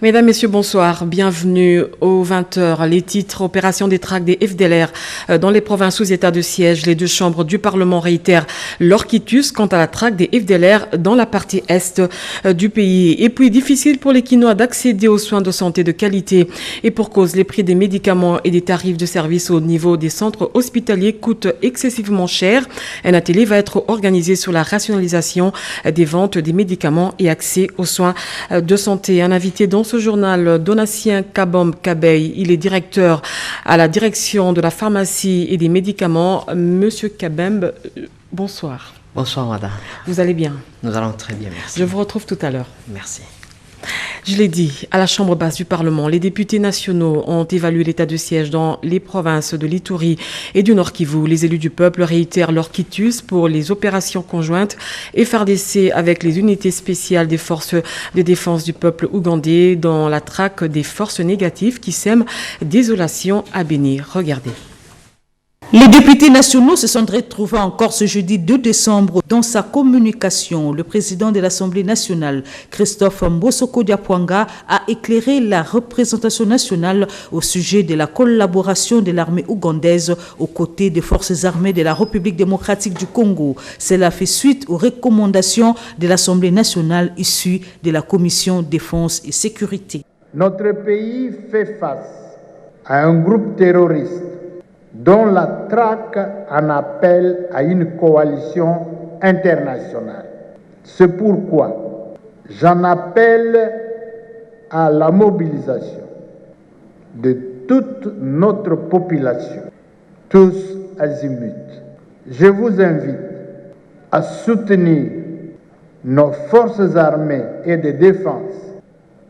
Mesdames, Messieurs, bonsoir. Bienvenue aux 20h. Les titres, opération des traques des FDLR dans les provinces sous état de siège. Les deux chambres du Parlement réitèrent leur quitus quant à la traque des FDLR dans la partie est du pays. Et puis, difficile pour les Quinois d'accéder aux soins de santé de qualité. Et pour cause, les prix des médicaments et des tarifs de service au niveau des centres hospitaliers coûtent excessivement cher. Un atelier va être organisé sur la rationalisation des ventes des médicaments et accès aux soins de santé. Un invité dans ce journal, Donatien Kabom Kabeï, il est directeur à la direction de la pharmacie et des médicaments. Monsieur Kabembe, bonsoir. Bonsoir madame. Vous allez bien? Nous allons très bien, merci. Je vous retrouve tout à l'heure. Merci. Je l'ai dit, à la Chambre basse du Parlement, les députés nationaux ont évalué l'état de siège dans les provinces de l'Ituri et du Nord Kivu. Les élus du peuple réitèrent leur quitus pour les opérations conjointes FARDC avec les unités spéciales des forces de défense du peuple ougandais dans la traque des forces négatives qui sèment désolation à Bénir. Regardez. Les députés nationaux se sont retrouvés encore ce jeudi 2 décembre. Dans sa communication, le président de l'Assemblée nationale, Christophe Mbosoko Diapwanga, a éclairé la représentation nationale au sujet de la collaboration de l'armée ougandaise aux côtés des forces armées de la République démocratique du Congo. Cela fait suite aux recommandations de l'Assemblée nationale issues de la Commission défense et sécurité. Notre pays fait face à un groupe terroriste dont la traque en appelle à une coalition internationale. C'est pourquoi j'en appelle à la mobilisation de toute notre population, tous azimuts. Je vous invite à soutenir nos forces armées et de défense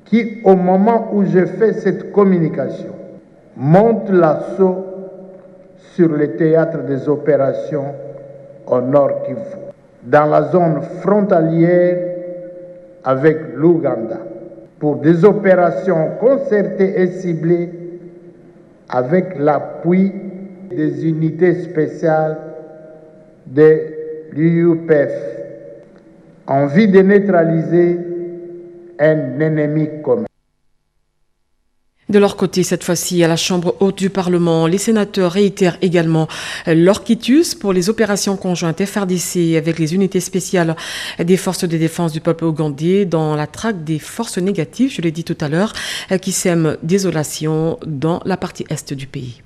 qui, au moment où je fais cette communication, montent l'assaut sur le théâtre des opérations au Nord Kivu, dans la zone frontalière avec l'Ouganda, pour des opérations concertées et ciblées avec l'appui des unités spéciales de l'UPF, en vue de neutraliser un ennemi commun. De leur côté, cette fois-ci, à la Chambre haute du Parlement, les sénateurs réitèrent également leur quitus pour les opérations conjointes FARDC avec les unités spéciales des forces de défense du peuple ougandais dans la traque des forces négatives, je l'ai dit tout à l'heure, qui sèment désolation dans la partie est du pays.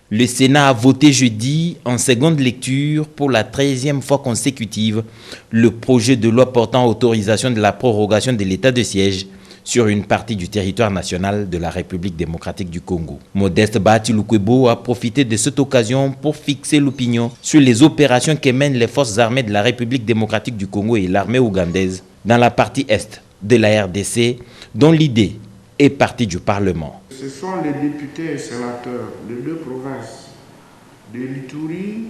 Le Sénat a voté jeudi en seconde lecture pour la 13e fois consécutive le projet de loi portant autorisation de la prorogation de l'état de siège sur une partie du territoire national de la République démocratique du Congo. Modeste Bahati Lukwebo a profité de cette occasion pour fixer l'opinion sur les opérations que mènent les forces armées de la République démocratique du Congo et l'armée ougandaise dans la partie est de la RDC, dont l'idée est partie du Parlement. Ce sont les députés et sénateurs des deux provinces, de l'Ituri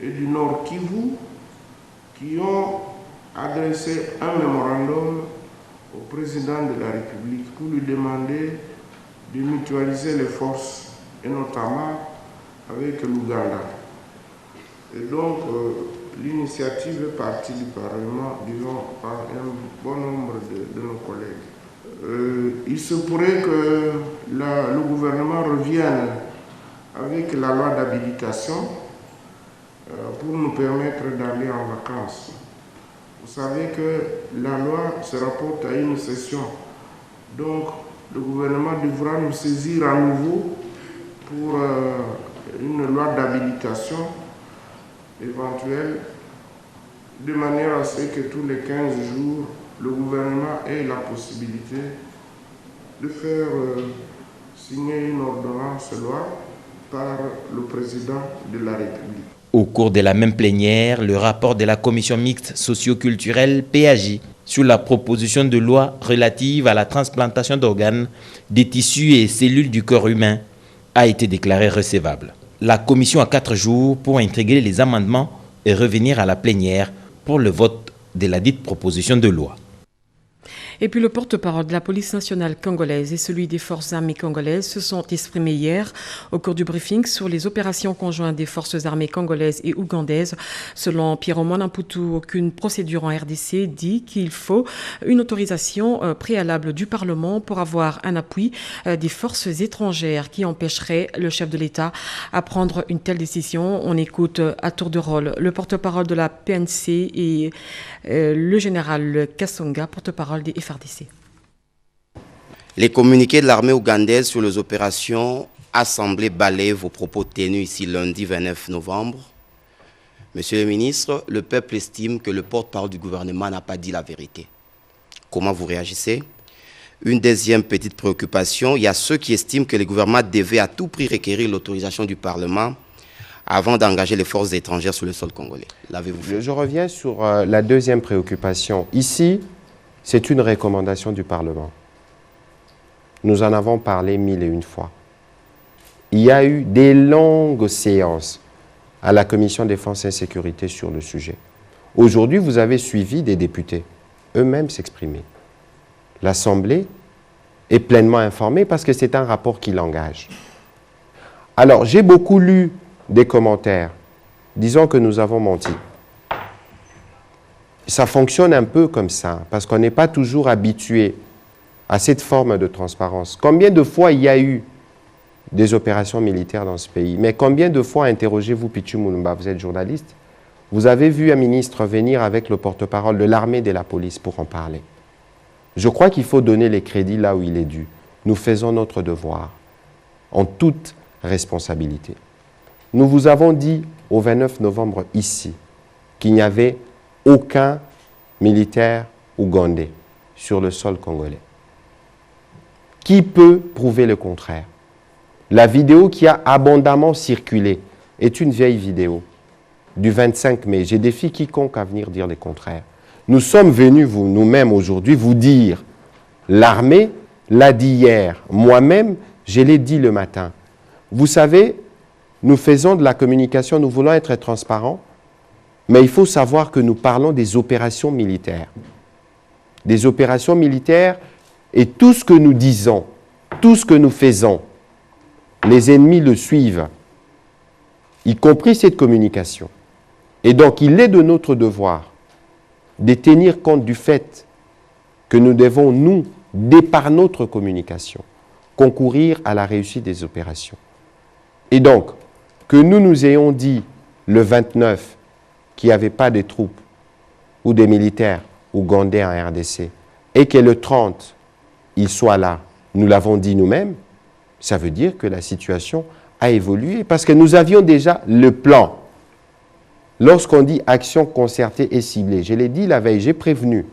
et du Nord Kivu, qui ont adressé un mémorandum au président de la République pour lui demander de mutualiser les forces, et notamment avec l'Ouganda. Et donc, l'initiative est partie du Parlement, disons, par un bon nombre de nos collègues. Il se pourrait que le gouvernement revienne avec la loi d'habilitation pour nous permettre d'aller en vacances. Vous savez que la loi se rapporte à une session, donc le gouvernement devra nous saisir à nouveau pour une loi d'habilitation éventuelle, de manière à ce que tous les 15 jours, le gouvernement ait la possibilité de faire signer une ordonnance loi par le président de la République. Au cours de la même plénière, le rapport de la commission mixte socio-culturelle PAJ sur la proposition de loi relative à la transplantation d'organes, des tissus et cellules du corps humain a été déclaré recevable. La commission a 4 jours pour intégrer les amendements et revenir à la plénière pour le vote de la dite proposition de loi. Et puis le porte-parole de la police nationale congolaise et celui des forces armées congolaises se sont exprimés hier au cours du briefing sur les opérations conjointes des forces armées congolaises et ougandaises. Selon Pierre Mwanamputu, aucune procédure en RDC dit qu'il faut une autorisation préalable du Parlement pour avoir un appui des forces étrangères qui empêcherait le chef de l'État à prendre une telle décision. On écoute à tour de rôle le porte-parole de la PNC et le général Kassonga, porte-parole des FRDC. Les communiqués de l'armée ougandaise sur les opérations assemblées balayent vos propos tenus ici lundi 29 novembre. Monsieur le ministre, le peuple estime que le porte-parole du gouvernement n'a pas dit la vérité. Comment vous réagissez? Une deuxième petite préoccupation, il y a ceux qui estiment que le gouvernement devait à tout prix requérir l'autorisation du Parlement avant d'engager les forces étrangères sur le sol congolais. L'avez-vous fait? Je reviens sur la deuxième préoccupation. Ici, c'est une recommandation du Parlement. Nous en avons parlé 1001 fois. Il y a eu des longues séances à la Commission Défense et Sécurité sur le sujet. Aujourd'hui, vous avez suivi des députés eux-mêmes s'exprimer. L'Assemblée est pleinement informée parce que c'est un rapport qui l'engage. Alors, j'ai beaucoup lu des commentaires disant que nous avons menti. Ça fonctionne un peu comme ça, parce qu'on n'est pas toujours habitué à cette forme de transparence. Combien de fois il y a eu des opérations militaires dans ce pays? Mais combien de fois, interrogez-vous, Pichu Moulumba, vous êtes journaliste, vous avez vu un ministre venir avec le porte-parole de l'armée et de la police pour en parler? Je crois qu'il faut donner les crédits là où il est dû. Nous faisons notre devoir, en toute responsabilité. Nous vous avons dit au 29 novembre ici qu'il n'y avait aucun militaire ougandais sur le sol congolais. Qui peut prouver le contraire? La vidéo qui a abondamment circulé est une vieille vidéo du 25 mai. Je défie quiconque à venir dire le contraire. Nous sommes venus, nous-mêmes aujourd'hui, vous dire, l'armée l'a dit hier, moi-même, je l'ai dit le matin. Vous savez, nous faisons de la communication, nous voulons être transparents, mais il faut savoir que nous parlons des opérations militaires. Des opérations militaires et tout ce que nous disons, tout ce que nous faisons, les ennemis le suivent, y compris cette communication. Et donc, il est de notre devoir de tenir compte du fait que nous devons, nous, par notre communication, concourir à la réussite des opérations. Et donc, que nous ayons dit le 29 qu'il n'y avait pas de troupes ou des militaires ougandais en RDC et que le 30, ils soient là, nous l'avons dit nous-mêmes, ça veut dire que la situation a évolué parce que nous avions déjà le plan. Lorsqu'on dit action concertée et ciblée, je l'ai dit la veille, j'ai prévenu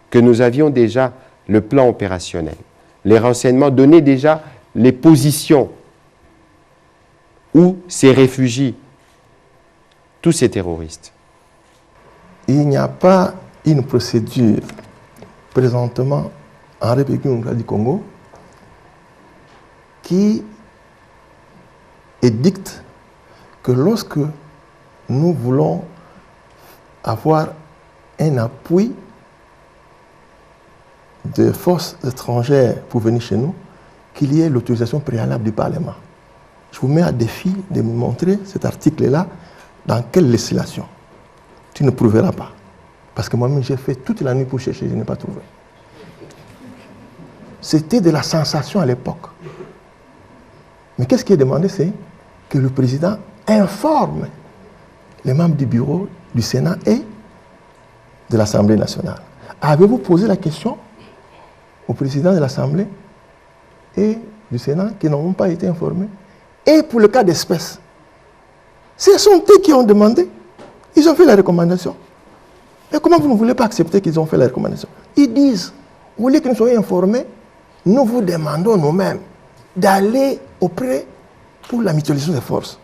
que nous avions déjà le plan opérationnel. Les renseignements donnaient déjà les positions où ces réfugiés, tous ces terroristes. Il n'y a pas une procédure présentement en République démocratique du Congo qui édicte que lorsque nous voulons avoir un appui de forces étrangères pour venir chez nous, qu'il y ait l'autorisation préalable du Parlement. Je vous mets à défi de me montrer cet article-là dans quelle législation. Tu ne prouveras pas. Parce que moi-même, j'ai fait toute la nuit pour chercher, je n'ai pas trouvé. C'était de la sensation à l'époque. Mais qu'est-ce qui est demandé? C'est que le président informe les membres du bureau du Sénat et de l'Assemblée nationale. Avez-vous posé la question au président de l'Assemblée et du Sénat qui n'ont pas été informés? Et pour le cas d'espèce, ce sont eux qui ont demandé. Ils ont fait la recommandation. Et comment vous ne voulez pas accepter qu'ils ont fait la recommandation? Ils disent, vous voulez que nous soyons informés? Nous vous demandons nous-mêmes d'aller auprès pour la mutualisation des forces.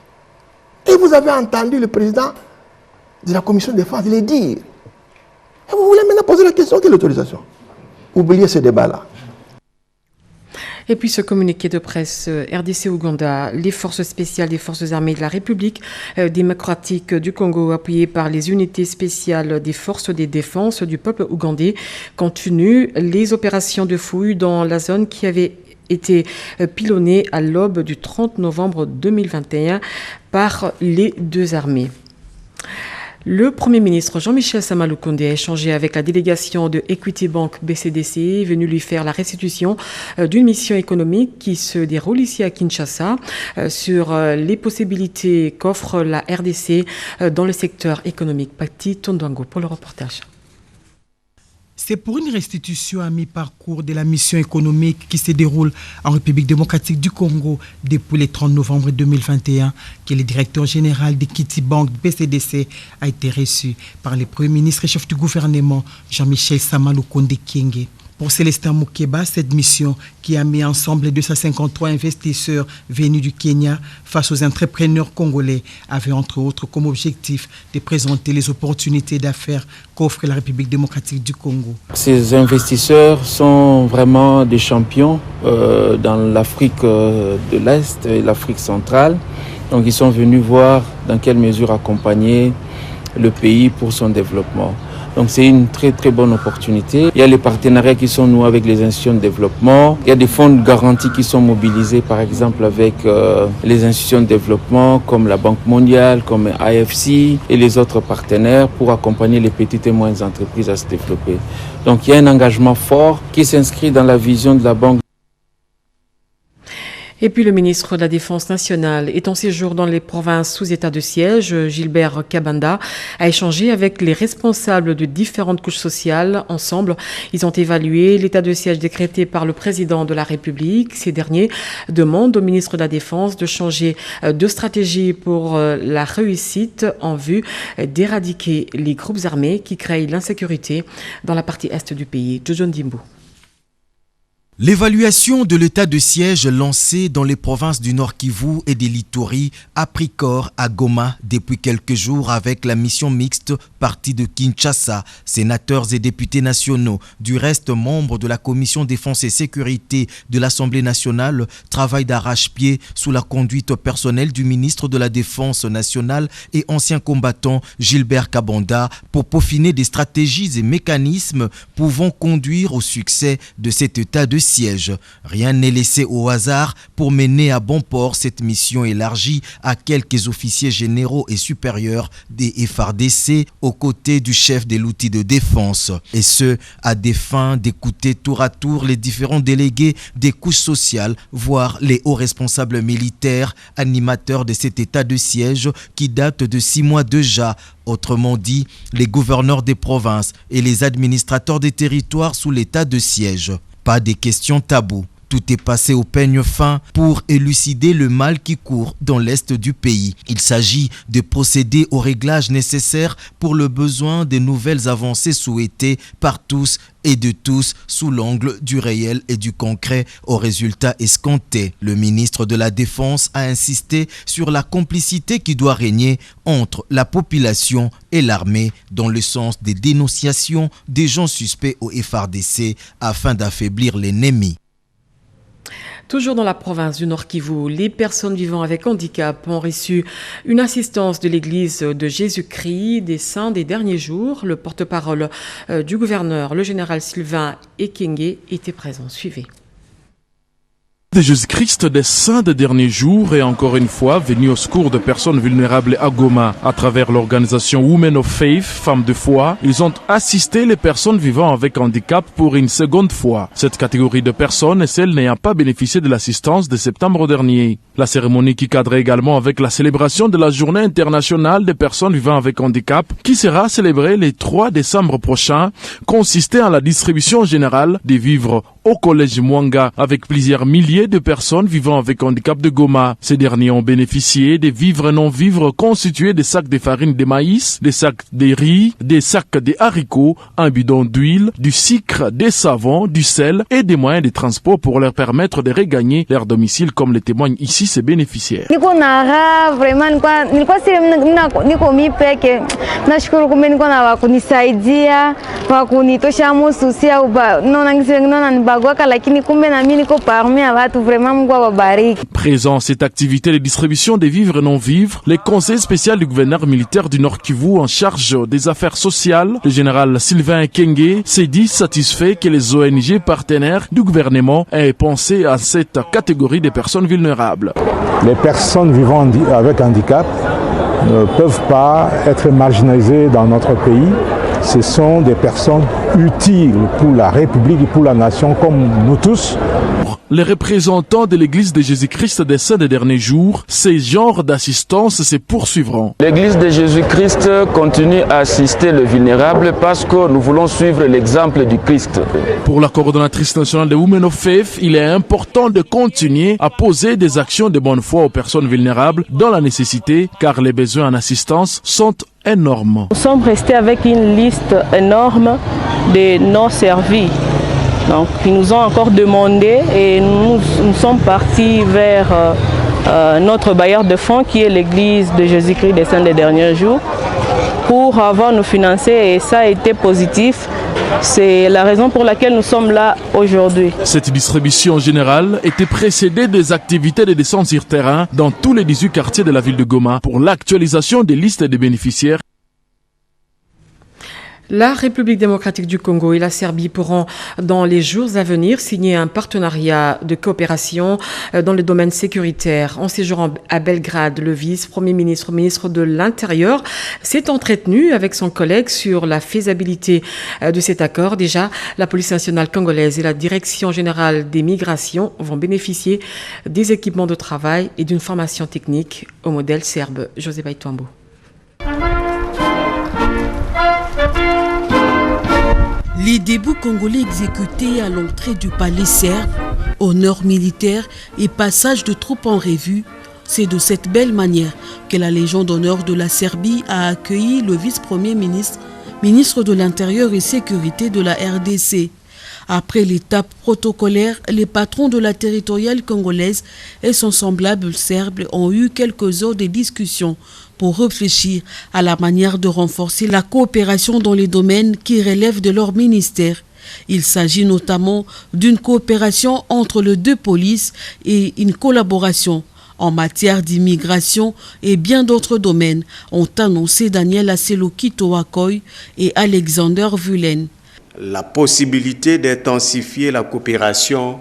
Et vous avez entendu le président de la commission de défense le dire. Et vous voulez maintenant poser la question, quelle autorisation? Oubliez ce débat-là. Et puis ce communiqué de presse RDC-Ouganda, les forces spéciales des forces armées de la République démocratique du Congo, appuyées par les unités spéciales des forces de défense du peuple ougandais, continuent les opérations de fouille dans la zone qui avait été pilonnée à l'aube du 30 novembre 2021 par les deux armées. Le Premier ministre Jean-Michel Sama-Lukonde a échangé avec la délégation de Equity Bank BCDC, venue lui faire la restitution d'une mission économique qui se déroule ici à Kinshasa sur les possibilités qu'offre la RDC dans le secteur économique. Pati Tondwango pour le reportage. C'est pour une restitution à mi-parcours de la mission économique qui se déroule en République démocratique du Congo depuis le 30 novembre 2021 que le directeur général d'Equity Bank BCDC a été reçu par le Premier ministre et chef du gouvernement Jean-Michel Sama-Lukonde Kyenge. Pour Célestin Moukeba, cette mission qui a mis ensemble 253 investisseurs venus du Kenya face aux entrepreneurs congolais avait entre autres comme objectif de présenter les opportunités d'affaires qu'offre la République démocratique du Congo. Ces investisseurs sont vraiment des champions dans l'Afrique de l'Est et l'Afrique centrale. Donc ils sont venus voir dans quelle mesure accompagner le pays pour son développement. Donc c'est une très très bonne opportunité. Il y a les partenariats qui sont noués avec les institutions de développement. Il y a des fonds de garantie qui sont mobilisés par exemple avec les institutions de développement comme la Banque mondiale, comme AFC et les autres partenaires pour accompagner les petites et moyennes entreprises à se développer. Donc il y a un engagement fort qui s'inscrit dans la vision de la Banque. Et puis le ministre de la Défense nationale est en séjour dans les provinces sous état de siège. Gilbert Kabanda a échangé avec les responsables de différentes couches sociales. Ensemble, ils ont évalué l'état de siège décrété par le président de la République. Ces derniers demandent au ministre de la Défense de changer de stratégie pour la réussite en vue d'éradiquer les groupes armés qui créent l'insécurité dans la partie est du pays. Jojo Ndimbo. L'évaluation de l'état de siège lancé dans les provinces du Nord Kivu et de l'Ituri a pris corps à Goma depuis quelques jours avec la mission mixte partie de Kinshasa, sénateurs et députés nationaux. Du reste, membres de la commission défense et sécurité de l'Assemblée nationale travaillent d'arrache-pied sous la conduite personnelle du ministre de la Défense nationale et ancien combattant Gilbert Kabanda pour peaufiner des stratégies et mécanismes pouvant conduire au succès de cet état de siège. Rien n'est laissé au hasard pour mener à bon port cette mission élargie à quelques officiers généraux et supérieurs des FARDC aux côtés du chef de l'outil de défense. Et ce, à des fins d'écouter tour à tour les différents délégués des couches sociales, voire les hauts responsables militaires, animateurs de cet état de siège qui date de 6 mois déjà. Autrement dit, les gouverneurs des provinces et les administrateurs des territoires sous l'état de siège. Pas des questions taboues. Tout est passé au peigne fin pour élucider le mal qui court dans l'est du pays. Il s'agit de procéder aux réglages nécessaires pour le besoin des nouvelles avancées souhaitées par tous et de tous sous l'angle du réel et du concret aux résultats escomptés. Le ministre de la Défense a insisté sur la complicité qui doit régner entre la population et l'armée dans le sens des dénonciations des gens suspects au FARDC afin d'affaiblir l'ennemi. Toujours dans la province du Nord Kivu, les personnes vivant avec handicap ont reçu une assistance de l'Église de Jésus-Christ des Saints des derniers jours. Le porte-parole du gouverneur, le général Sylvain Ekenge, était présent. Suivez. De Jésus-Christ des Saints des derniers jours est encore une fois venu au secours de personnes vulnérables à Goma. À travers l'organisation Women of Faith, Femmes de foi, ils ont assisté les personnes vivant avec handicap pour une seconde fois. Cette catégorie de personnes est celle n'ayant pas bénéficié de l'assistance de septembre dernier. La cérémonie qui cadrait également avec la célébration de la Journée internationale des personnes vivant avec handicap, qui sera célébrée le 3 décembre prochain, consistait en la distribution générale des vivres au collège Mwanga avec plusieurs milliers de personnes vivant avec handicap de Goma. Ces derniers ont bénéficié des vivres et non-vivres constitués des sacs de farine de maïs, des sacs de riz, des sacs de haricots, un bidon d'huile, du sucre, des savons, du sel et des moyens de transport pour leur permettre de regagner leur domicile, comme le témoignent ici ces bénéficiaires. Présent cette activité de distribution des vivres et non-vivres, le conseiller spécial du gouverneur militaire du Nord Kivu en charge des affaires sociales, le général Sylvain Kenge, s'est dit satisfait que les ONG partenaires du gouvernement aient pensé à cette catégorie de personnes vulnérables. Les personnes vivant avec handicap ne peuvent pas être marginalisées dans notre pays. Ce sont des personnes utiles pour la République et pour la nation comme nous tous. Les représentants de l'Église de Jésus-Christ des Saints des derniers jours, ces genres d'assistance se poursuivront. L'Église de Jésus-Christ continue à assister les vulnérables parce que nous voulons suivre l'exemple du Christ. Pour la coordonnatrice nationale de Women of Faith, il est important de continuer à poser des actions de bonne foi aux personnes vulnérables dans la nécessité, car les besoins en assistance sont énormes. Nous sommes restés avec une liste énorme de non servis. Donc, ils nous ont encore demandé et nous sommes partis vers notre bailleur de fonds qui est l'Église de Jésus-Christ des Saints des derniers jours pour avoir nous financer et ça a été positif. C'est la raison pour laquelle nous sommes là aujourd'hui. Cette distribution générale était précédée des activités de descente sur terrain dans tous les 18 quartiers de la ville de Goma pour l'actualisation des listes des bénéficiaires. La République démocratique du Congo et la Serbie pourront, dans les jours à venir, signer un partenariat de coopération dans le domaine sécuritaire. En séjour à Belgrade, le vice-premier ministre, ministre de l'Intérieur, s'est entretenu avec son collègue sur la faisabilité de cet accord. Déjà, la police nationale congolaise et la direction générale des migrations vont bénéficier des équipements de travail et d'une formation technique au modèle serbe. José Baïtouambo. Les débuts congolais exécutés à l'entrée du palais serbe, honneur militaire et passage de troupes en revue, c'est de cette belle manière que la Légion d'honneur de la Serbie a accueilli le vice-premier ministre, ministre de l'Intérieur et Sécurité de la RDC. Après l'étape protocolaire, les patrons de la territoriale congolaise et son semblable serbe ont eu quelques heures de discussion pour réfléchir à la manière de renforcer la coopération dans les domaines qui relèvent de leur ministère. Il s'agit notamment d'une coopération entre les deux polices et une collaboration en matière d'immigration et bien d'autres domaines, ont annoncé Daniel Asselokito-Wakoy et Alexander Vulen. La possibilité d'intensifier la coopération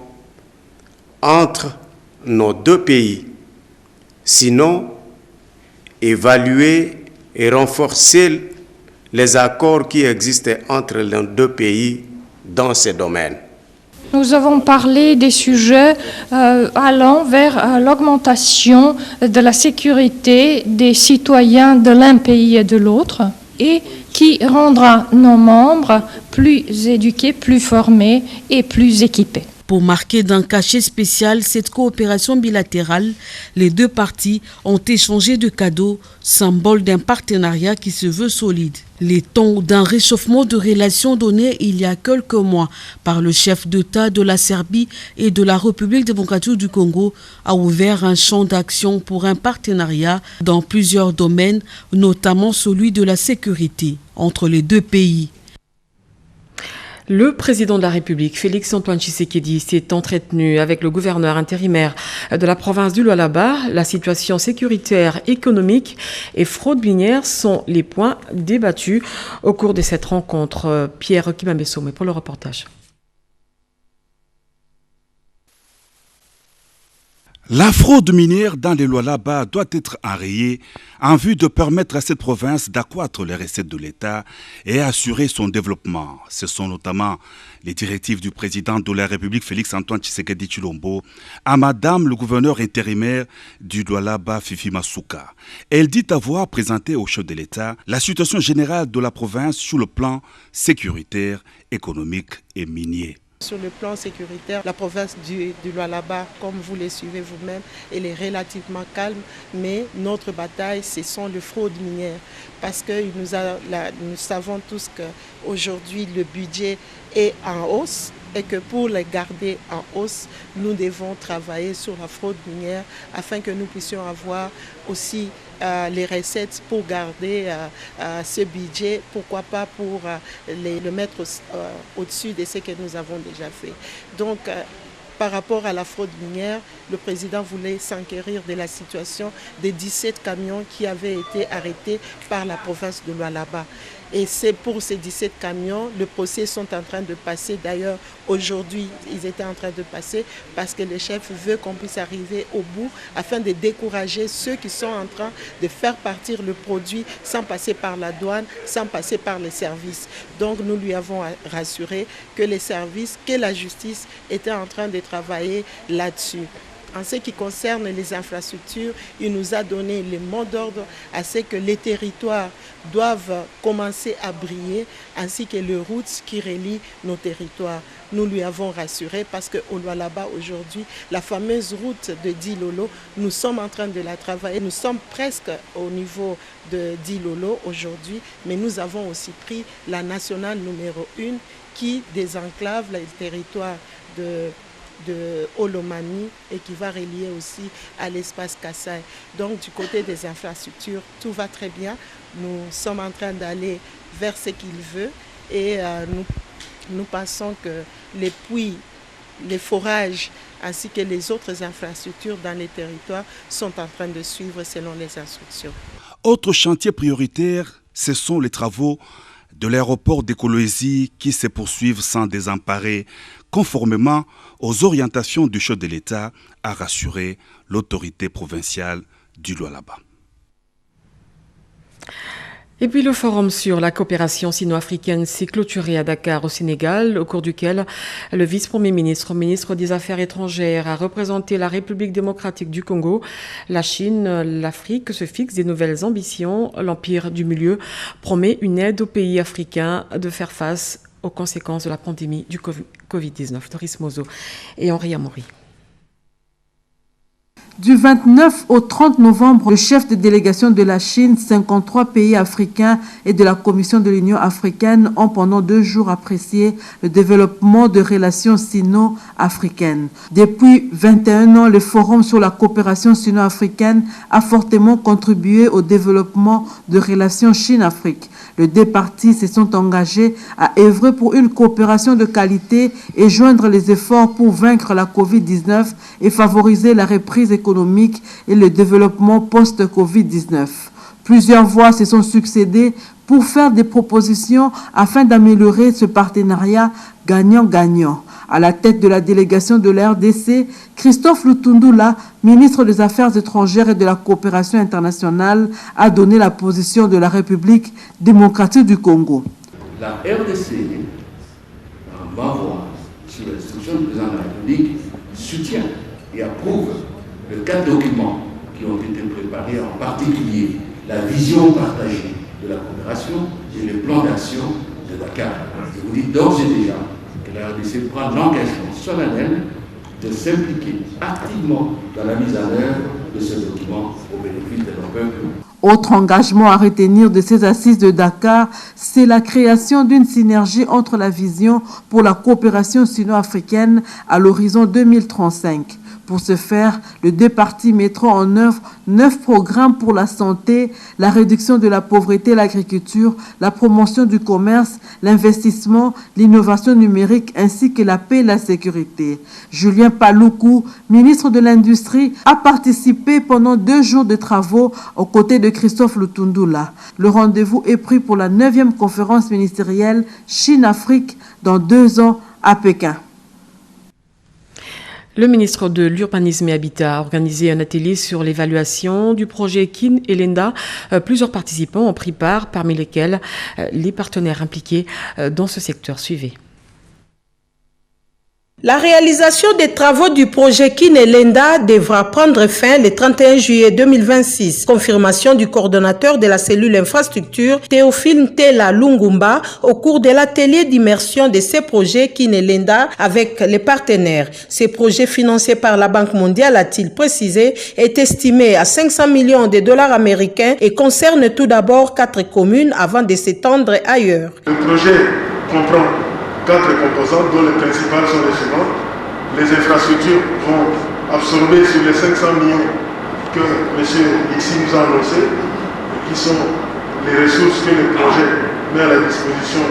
entre nos deux pays, sinon évaluer et renforcer les accords qui existent entre les deux pays dans ces domaines. Nous avons parlé des sujets allant vers l'augmentation de la sécurité des citoyens de l'un pays et de l'autre et qui rendra nos membres plus éduqués, plus formés et plus équipés. Pour marquer d'un cachet spécial cette coopération bilatérale, les deux parties ont échangé de cadeaux, symbole d'un partenariat qui se veut solide. Les tons d'un réchauffement de relations donné il y a quelques mois par le chef d'État de la Serbie et de la République démocratique du Congo a ouvert un champ d'action pour un partenariat dans plusieurs domaines, notamment celui de la sécurité entre les deux pays. Le président de la République, Félix-Antoine Tshisekedi, s'est entretenu avec le gouverneur intérimaire de la province du Lualaba. La situation sécuritaire, économique et fraude minière sont les points débattus au cours de cette rencontre. Pierre Kibambesome pour le reportage. La fraude minière dans les Lualaba doit être enrayée en vue de permettre à cette province d'accroître les recettes de l'État et assurer son développement. Ce sont notamment les directives du président de la République, Félix-Antoine Tshisekedi Tshilombo, à Madame le gouverneur intérimaire du Lualaba, Fifi Masuka. Elle dit avoir présenté au chef de l'État la situation générale de la province sur le plan sécuritaire, économique et minier. Sur le plan sécuritaire, la province du Lualaba, comme vous le suivez vous-même, elle est relativement calme, mais notre bataille, ce sont les fraudes minières. Parce que nous savons tous qu'aujourd'hui, le budget est en hausse et que pour les garder en hausse, nous devons travailler sur la fraude minière afin que nous puissions avoir aussi les recettes pour garder ce budget, pourquoi pas pour le mettre au-dessus de ce que nous avons déjà fait. Donc, par rapport à la fraude minière, le président voulait s'enquérir de la situation des 17 camions qui avaient été arrêtés par la province de Lualaba. Et c'est pour ces 17 camions, le procès sont en train de passer. D'ailleurs, aujourd'hui, ils étaient en train de passer parce que le chef veut qu'on puisse arriver au bout afin de décourager ceux qui sont en train de faire partir le produit sans passer par la douane, sans passer par les services. Donc, nous lui avons rassuré que les services, que la justice était en train de travailler là-dessus. En ce qui concerne les infrastructures, il nous a donné les mots d'ordre à ce que les territoires doivent commencer à briller, ainsi que les routes qui relient nos territoires. Nous lui avons rassuré parce qu'au Lualaba aujourd'hui, la fameuse route de Dilolo, nous sommes en train de la travailler. Nous sommes presque au niveau de Dilolo aujourd'hui, mais nous avons aussi pris la nationale numéro 1 qui désenclave le territoire de Olomami et qui va relier aussi à l'espace Kassai. Donc du côté des infrastructures, tout va très bien. Nous sommes en train d'aller vers ce qu'il veut et nous pensons que les puits, les forages ainsi que les autres infrastructures dans les territoires sont en train de suivre selon les instructions. Autre chantier prioritaire, ce sont les travaux de l'aéroport d'Ekoloésie qui se poursuivent sans désemparer, conformément aux orientations du chef de l'État, a rassuré l'autorité provinciale du Lualaba. Et puis le forum sur la coopération sino-africaine s'est clôturé à Dakar au Sénégal, au cours duquel le vice-premier ministre, ministre des Affaires étrangères, a représenté la République démocratique du Congo. La Chine, l'Afrique se fixent des nouvelles ambitions. L'Empire du Milieu promet une aide aux pays africains de faire face aux conséquences de la pandémie du Covid-19. Doris Mozo et Henri Amaury. Du 29 au 30 novembre, le chef de délégation de la Chine, 53 pays africains et de la Commission de l'Union africaine ont pendant 2 jours apprécié le développement de relations sino-africaines. Depuis 21 ans, le Forum sur la coopération sino-africaine a fortement contribué au développement de relations Chine-Afrique. Les 2 parties se sont engagées à œuvrer pour une coopération de qualité et joindre les efforts pour vaincre la Covid-19 et favoriser la reprise économique et le développement post-Covid-19. Plusieurs voix se sont succédées pour faire des propositions afin d'améliorer ce partenariat gagnant-gagnant. À la tête de la délégation de la RDC, Christophe Lutundula, ministre des Affaires étrangères et de la coopération internationale, a donné la position de la République démocratique du Congo. La RDC, en bas voix, sur l'instruction du président de la République, soutient et approuve les 4 documents qui ont été préparés, en particulier la vision partagée de la coopération et le plan d'action de Dakar. Je vous dis d'ores et déjà que la RDC prend l'engagement solennel de s'impliquer activement dans la mise en œuvre de ce document au bénéfice de nos peuples. Autre engagement à retenir de ces assises de Dakar, c'est la création d'une synergie entre la vision pour la coopération sino-africaine à l'horizon 2035. Pour ce faire, les 2 parties mettront en œuvre 9 programmes pour la santé, la réduction de la pauvreté et l'agriculture, la promotion du commerce, l'investissement, l'innovation numérique ainsi que la paix et la sécurité. Julien Paluku, ministre de l'Industrie, a participé pendant 2 jours de travaux aux côtés de Christophe Lutundula. Le rendez-vous est pris pour la 9e conférence ministérielle Chine-Afrique dans 2 ans à Pékin. Le ministre de l'Urbanisme et Habitat a organisé un atelier sur l'évaluation du projet Kin et Lenda. Plusieurs participants ont pris part, parmi lesquels les partenaires impliqués dans ce secteur. Suivez. La réalisation des travaux du projet Kin et Lenda devra prendre fin le 31 juillet 2026. Confirmation du coordonnateur de la cellule infrastructure, Théophile Tela Lungumba, au cours de l'atelier d'immersion de ces projets Kin et Lenda avec les partenaires. Ces projets financés par la Banque mondiale, a-t-il précisé, est estimé à 500 millions de dollars américains et concerne tout d'abord 4 communes avant de s'étendre ailleurs. Le projet comprend 4 composantes dont les principales sont les suivantes. Les infrastructures vont absorber sur les 500 millions que M. Dixi nous a annoncées, qui sont les ressources que le projet met à la disposition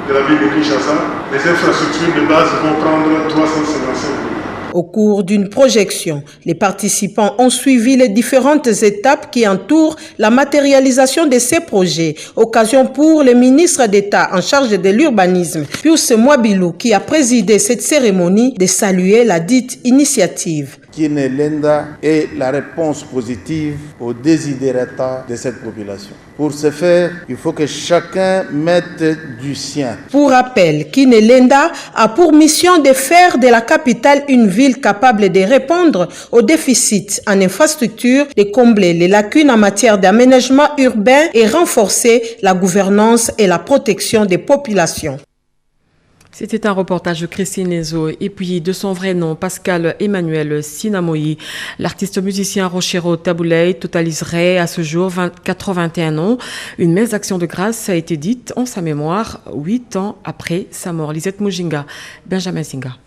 de la ville de Kinshasa. Les infrastructures de base vont prendre 355 millions. Au cours d'une projection, les participants ont suivi les différentes étapes qui entourent la matérialisation de ces projets. Occasion pour le ministre d'État en charge de l'urbanisme, Pius Mwabilou, qui a présidé cette cérémonie, de saluer la dite initiative. Kinelenda est la réponse positive aux desiderata de cette population. Pour ce faire, il faut que chacun mette du sien. Pour rappel, Kinelenda a pour mission de faire de la capitale une ville capable de répondre aux déficits en infrastructure, de combler les lacunes en matière d'aménagement urbain et renforcer la gouvernance et la protection des populations. C'était un reportage de Christine Lezo. Et puis, de son vrai nom, Pascal Emmanuel Sinamoyi, l'artiste musicien Rochero Tabouley totaliserait à ce jour 81 ans. Une messe d'action de grâce a été dite en sa mémoire 8 ans après sa mort. Lisette Mujinga, Benjamin Singa.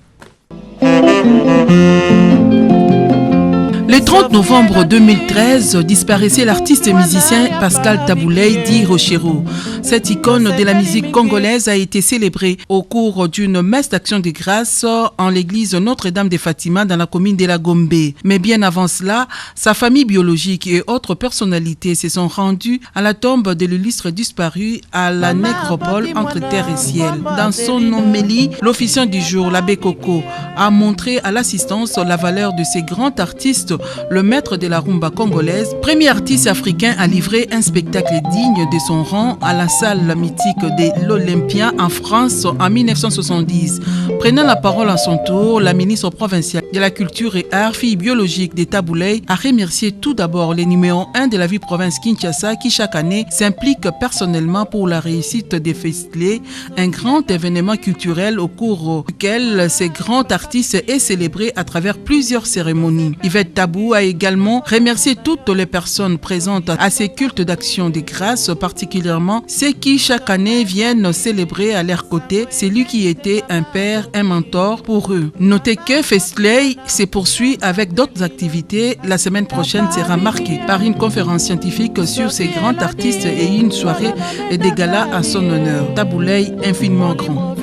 Le 30 novembre 2013, disparaissait l'artiste et musicien Pascal Tabouley dit Rochero. Cette icône de la musique congolaise a été célébrée au cours d'une messe d'action de grâce en l'église Notre-Dame de Fatima dans la commune de la Gombe. Mais bien avant cela, sa famille biologique et autres personnalités se sont rendues à la tombe de l'illustre disparu à la nécropole entre terre et ciel. Dans son homélie, l'officiant du jour, l'abbé Coco, a montré à l'assistance la valeur de ces grands artistes. Le maître de la rumba congolaise, premier artiste africain à livrer un spectacle digne de son rang à la salle mythique de l'Olympia en France en 1970. Prenant la parole à son tour, la ministre provinciale de la Culture et Arts, fille biologique de Tabouley, a remercié tout d'abord les numéros 1 de la ville province Kinshasa qui chaque année s'implique personnellement pour la réussite des festivals, un grand événement culturel au cours duquel ces grands artistes est célébré à travers plusieurs cérémonies. Yvette Tabou a également remercié toutes les personnes présentes à ces cultes d'action de grâce, particulièrement ceux qui chaque année viennent célébrer à leur côté celui qui était un père, un mentor pour eux. Notez que Festley se poursuit avec d'autres activités. La semaine prochaine sera marquée par une conférence scientifique sur ces grands artistes et une soirée des galas à son honneur. Tabouley infiniment grand.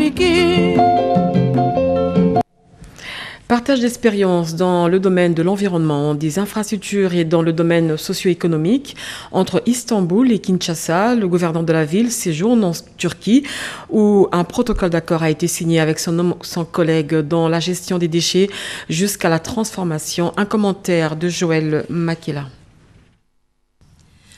Partage d'expériences dans le domaine de l'environnement, des infrastructures et dans le domaine socio-économique entre Istanbul et Kinshasa. Le gouverneur de la ville séjourne en Turquie où un protocole d'accord a été signé avec son collègue dans la gestion des déchets jusqu'à la transformation. Un commentaire de Joël Makela.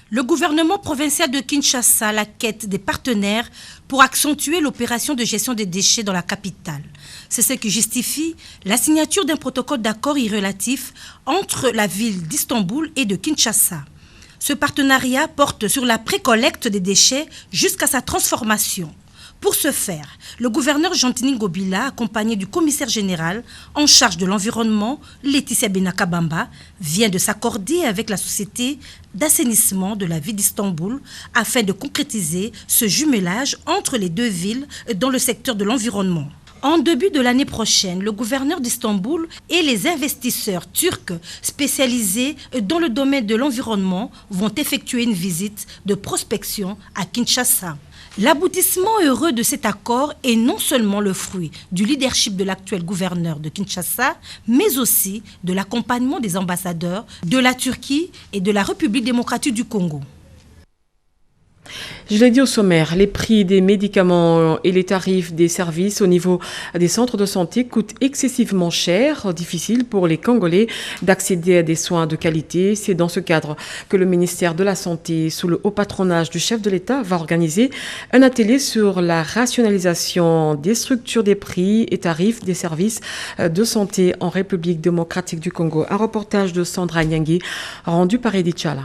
Le gouvernement provincial de Kinshasa a la quête des partenaires pour accentuer l'opération de gestion des déchets dans la capitale. C'est ce qui justifie la signature d'un protocole d'accord irrélatif entre la ville d'Istanbul et de Kinshasa. Ce partenariat porte sur la précollecte des déchets jusqu'à sa transformation. Pour ce faire, le gouverneur Gentini Ngobila, accompagné du commissaire général en charge de l'environnement, Laetitia Benakabamba, vient de s'accorder avec la société d'assainissement de la ville d'Istanbul afin de concrétiser ce jumelage entre les deux villes dans le secteur de l'environnement. En début de l'année prochaine, le gouverneur d'Istanbul et les investisseurs turcs spécialisés dans le domaine de l'environnement vont effectuer une visite de prospection à Kinshasa. L'aboutissement heureux de cet accord est non seulement le fruit du leadership de l'actuel gouverneur de Kinshasa, mais aussi de l'accompagnement des ambassadeurs de la Turquie et de la République démocratique du Congo. Je l'ai dit au sommaire, les prix des médicaments et les tarifs des services au niveau des centres de santé coûtent excessivement cher, difficile pour les Congolais d'accéder à des soins de qualité. C'est dans ce cadre que le ministère de la Santé, sous le haut patronage du chef de l'État, va organiser un atelier sur la rationalisation des structures des prix et tarifs des services de santé en République démocratique du Congo. Un reportage de Sandra Nyangi rendu par Edith Chala.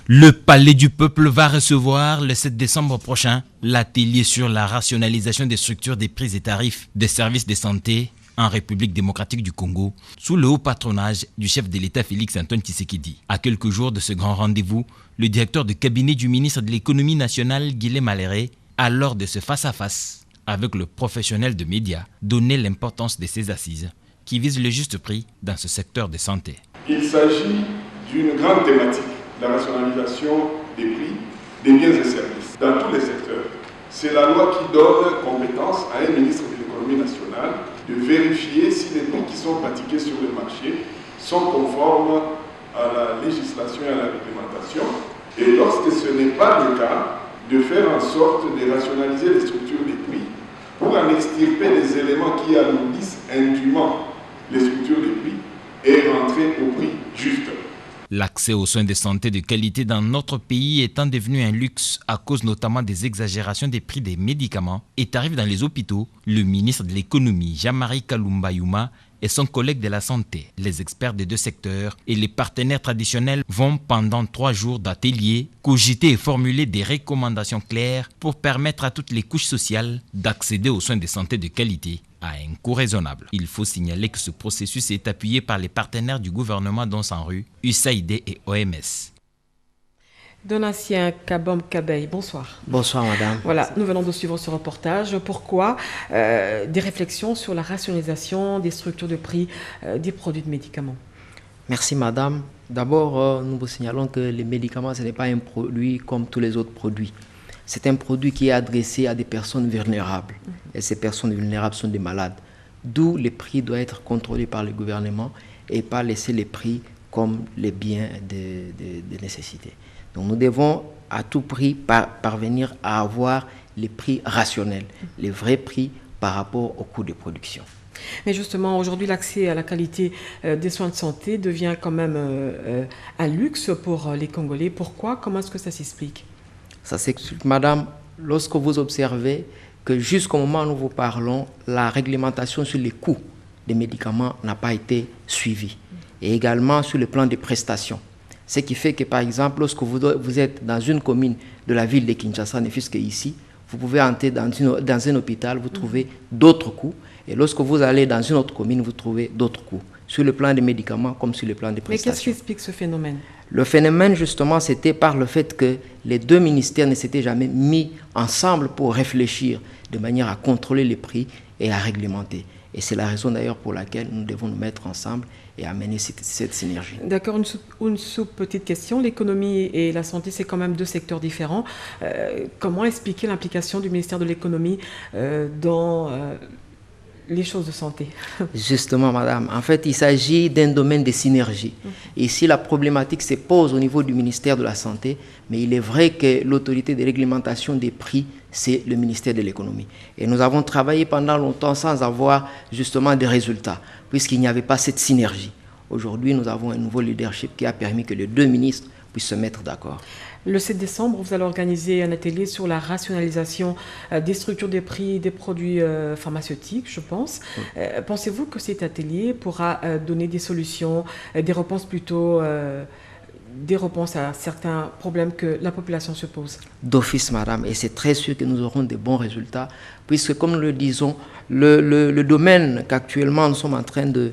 Le Palais du Peuple va recevoir le 7 décembre prochain l'atelier sur la rationalisation des structures des prix et tarifs des services de santé en République démocratique du Congo, sous le haut patronage du chef de l'État Félix-Antoine Tshisekedi. À quelques jours de ce grand rendez-vous, le directeur de cabinet du ministre de l'économie nationale, Guilhem Maléré, a lors de ce face-à-face avec le professionnel de médias, donné l'importance de ces assises qui visent le juste prix dans ce secteur de santé. Il s'agit d'une grande thématique, la rationalisation des prix des biens et services dans tous les secteurs. C'est la loi qui donne compétence à un ministre de l'économie nationale de vérifier si les prix qui sont pratiqués sur le marché sont conformes à la législation et à la réglementation. Et lorsque ce n'est pas le cas, de faire en sorte de rationaliser les structures des prix pour en extirper les éléments qui alourdissent indûment les structures des prix et rentrer au prix juste. L'accès aux soins de santé de qualité dans notre pays étant devenu un luxe à cause notamment des exagérations des prix des médicaments et tarifs dans les hôpitaux, le ministre de l'économie Jean-Marie Kalumba Youma et son collègue de la santé, les experts des deux secteurs et les partenaires traditionnels vont pendant 3 jours d'ateliers cogiter et formuler des recommandations claires pour permettre à toutes les couches sociales d'accéder aux soins de santé de qualité à un coût raisonnable. Il faut signaler que ce processus est appuyé par les partenaires du gouvernement dont SANRU, USAID et OMS. Donatien Kabom-Kabey, bonsoir. Bonsoir madame. Voilà, nous venons de suivre ce reportage. Pourquoi des réflexions sur la rationalisation des structures de prix des produits de médicaments? Merci madame. D'abord, nous vous signalons que les médicaments, ce n'est pas un produit comme tous les autres produits. C'est un produit qui est adressé à des personnes vulnérables. Et ces personnes vulnérables sont des malades. D'où les prix doivent être contrôlés par le gouvernement et pas laisser les prix comme les biens de nécessité. Donc nous devons à tout prix parvenir à avoir les prix rationnels, les vrais prix par rapport au coût de production. Mais justement, aujourd'hui, l'accès à la qualité des soins de santé devient quand même un luxe pour les Congolais. Pourquoi? Comment est-ce que ça s'explique? Ça s'explique, madame, lorsque vous observez que jusqu'au moment où nous vous parlons, la réglementation sur les coûts des médicaments n'a pas été suivie. Et également sur le plan des prestations. Ce qui fait que, par exemple, lorsque vous êtes dans une commune de la ville de Kinshasa, ne fût-ce qu'ici, vous pouvez entrer dans un hôpital, vous trouvez d'autres coûts. Et lorsque vous allez dans une autre commune, vous trouvez d'autres coûts. Sur le plan des médicaments comme sur le plan des prestations. Mais qu'est-ce qui explique ce phénomène? Le phénomène, justement, c'était par le fait que les deux ministères ne s'étaient jamais mis ensemble pour réfléchir de manière à contrôler les prix et à réglementer. Et c'est la raison d'ailleurs pour laquelle nous devons nous mettre ensemble et amener cette synergie. D'accord, une petite question. L'économie et la santé, c'est quand même deux secteurs différents. Comment expliquer l'implication du ministère de l'économie dans les choses de santé? Justement, madame. En fait, il s'agit d'un domaine de synergie. Ici, la problématique se pose au niveau du ministère de la Santé, mais il est vrai que l'autorité de réglementation des prix, c'est le ministère de l'économie. Et nous avons travaillé pendant longtemps sans avoir justement des résultats, puisqu'il n'y avait pas cette synergie. Aujourd'hui, nous avons un nouveau leadership qui a permis que les deux ministres puissent se mettre d'accord. Le 7 décembre, vous allez organiser un atelier sur la rationalisation des structures des prix des produits pharmaceutiques, je pense. Pensez-vous que cet atelier pourra donner des solutions, des réponses plutôt... des réponses à certains problèmes que la population se pose? D'office, madame, et c'est très sûr que nous aurons de bons résultats, puisque, comme nous le disons, le domaine qu'actuellement nous sommes en train de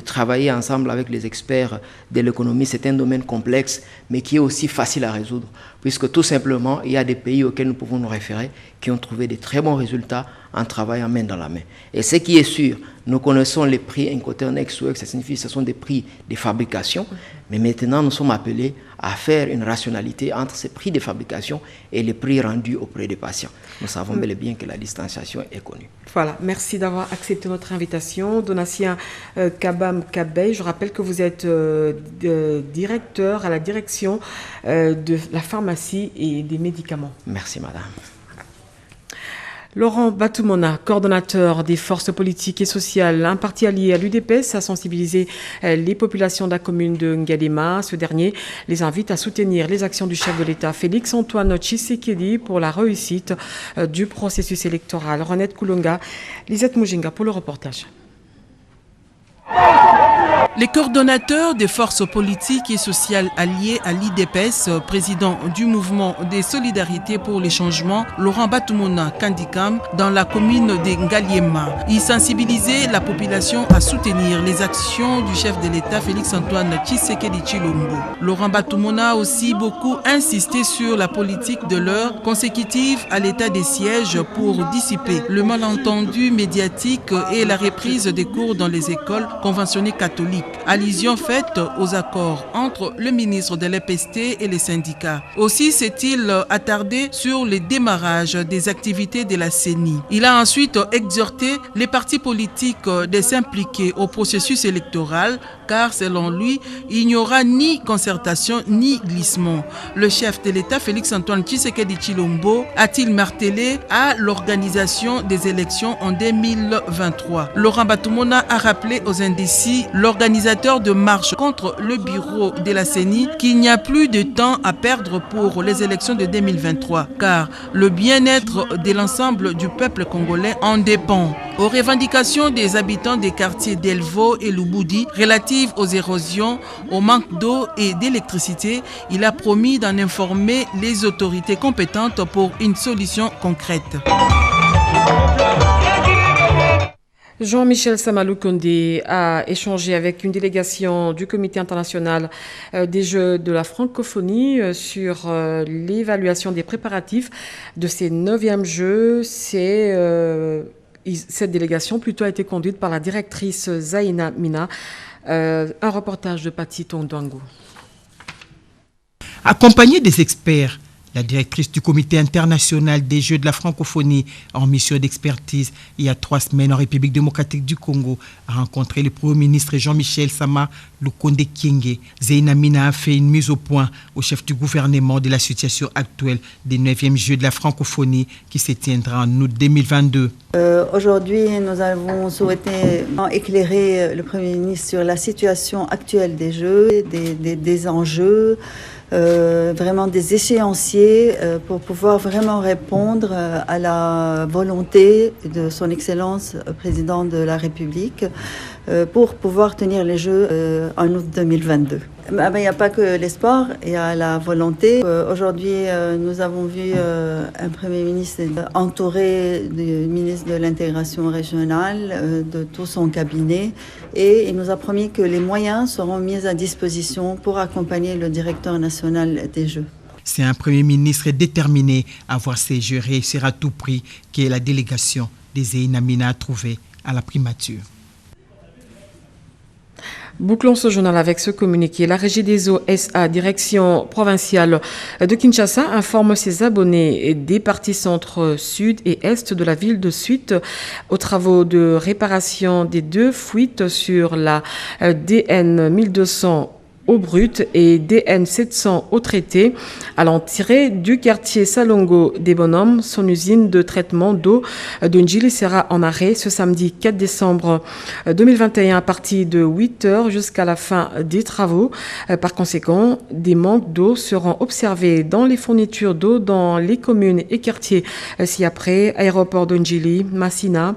travailler ensemble avec les experts de l'économie, c'est un domaine complexe, mais qui est aussi facile à résoudre, puisque tout simplement, il y a des pays auxquels nous pouvons nous référer qui ont trouvé de très bons résultats en travaillant main dans la main. Et ce qui est sûr, nous connaissons les prix Incoterm, Ex-Works, ça signifie que ce sont des prix de fabrication, mais maintenant nous sommes appelés à faire une rationalité entre ces prix de fabrication et les prix rendus auprès des patients. Nous savons bel et bien que la distanciation est connue. Voilà, merci d'avoir accepté notre invitation. Donatien Kabom-Kabey, je rappelle que vous êtes directeur à la direction de la pharmacie et des médicaments. Merci madame. Laurent Batumona, coordonnateur des forces politiques et sociales, un parti allié à l'UDPS, a sensibilisé les populations de la commune de Ngalema. Ce dernier les invite à soutenir les actions du chef de l'État, Félix-Antoine Tshisekedi, pour la réussite du processus électoral. Renette Koulonga, Lisette Mujinga pour le reportage. Les coordonnateurs des forces politiques et sociales alliées à l'IDPS, président du mouvement des solidarités pour les changements, Laurent Batumona Kandikam, dans la commune de Ngaliema. Il sensibilisait la population à soutenir les actions du chef de l'État, Félix-Antoine Tshisekedi Tshilombo. Laurent Batumona a aussi beaucoup insisté sur la politique de l'heure consécutive à l'état des sièges pour dissiper le malentendu médiatique et la reprise des cours dans les écoles conventionnées catholiques. économique. Allusion faite aux accords entre le ministre de l'EPST et les syndicats. Aussi s'est-il attardé sur le démarrage des activités de la CENI. Il a ensuite exhorté les partis politiques de s'impliquer au processus électoral car selon lui, il n'y aura ni concertation ni glissement. Le chef de l'État, Félix-Antoine Tshisekedi Tshilombo, a-t-il martelé à l'organisation des élections en 2023. Laurent Batumona a rappelé aux indécis, l'organisateur de marche contre le bureau de la CENI, qu'il n'y a plus de temps à perdre pour les élections de 2023, car le bien-être de l'ensemble du peuple congolais en dépend. Aux revendications des habitants des quartiers d'Elvo et Lubudi relatives aux érosions, au manque d'eau et d'électricité, il a promis d'en informer les autorités compétentes pour une solution concrète. Jean-Michel Samalou Kondé a échangé avec une délégation du Comité international des Jeux de la francophonie sur l'évaluation des préparatifs de ces 9e Jeux. Cette délégation plutôt a été conduite par la directrice Zaina Mina. Un reportage de Pati Tondwango. Accompagnée des experts, la directrice du Comité international des Jeux de la francophonie en mission d'expertise il y a 3 semaines en République démocratique du Congo a rencontré le Premier ministre Jean-Michel Sama Lukonde Kyenge. Zaina Mina a fait une mise au point au chef du gouvernement de la situation actuelle des 9e Jeux de la francophonie qui se tiendra en août 2022. Aujourd'hui, nous avons souhaité éclairer le Premier ministre sur la situation actuelle des Jeux, des enjeux, vraiment des échéanciers pour pouvoir vraiment répondre à la volonté de son Excellence président de la République pour pouvoir tenir les Jeux en août 2022. Il n'y a pas que l'espoir, il y a la volonté. Aujourd'hui, nous avons vu un Premier ministre entouré du ministre de l'intégration régionale, de tout son cabinet, et il nous a promis que les moyens seront mis à disposition pour accompagner le directeur national des Jeux. C'est un Premier ministre déterminé à voir ces Jeux réussir à tout prix que la délégation des Zaina Mina a trouvé à la primature. Bouclons ce journal avec ce communiqué. La Régie des eaux SA, direction provinciale de Kinshasa, informe ses abonnés des parties centre, sud et est de la ville de suite aux travaux de réparation des 2 fuites sur la DN 1200 eau brute et DN 700 eau traitée à l'entrée du quartier Salongo des Bonhommes. Son usine de traitement d'eau de Njili sera en arrêt ce samedi 4 décembre 2021 à partir de 8h jusqu'à la fin des travaux. Par conséquent, des manques d'eau seront observés dans les fournitures d'eau dans les communes et quartiers ci-après: aéroport de Njili, Massina,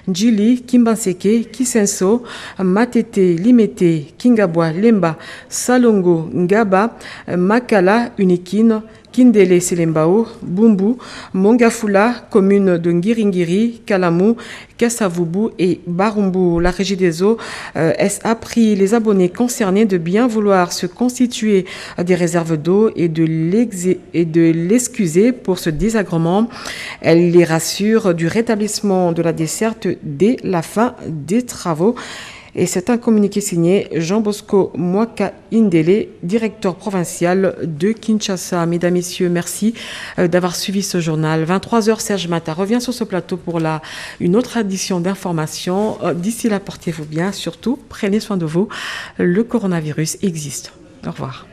Njili, Kimbanseke, Kisenso, Matete, Limete, Kingabwa, Lemba, Salongo, Ngaba, Makala, Unikine, Kindele Selembao, Bumbu, Mongafula, commune de Ngiringiri, Kalamu, Kassavubu et Barumbu. La Régie des eaux a pris les abonnés concernés de bien vouloir se constituer des réserves d'eau et de l'excuser pour ce désagrément. Elle les rassure du rétablissement de la desserte dès la fin des travaux. Et c'est un communiqué signé Jean Bosco Mwaka Indele, directeur provincial de Kinshasa. Mesdames, Messieurs, merci d'avoir suivi ce journal. 23h, Serge Mata revient sur ce plateau pour une autre édition d'information. D'ici là, portez-vous bien. Surtout, prenez soin de vous. Le coronavirus existe. Au revoir.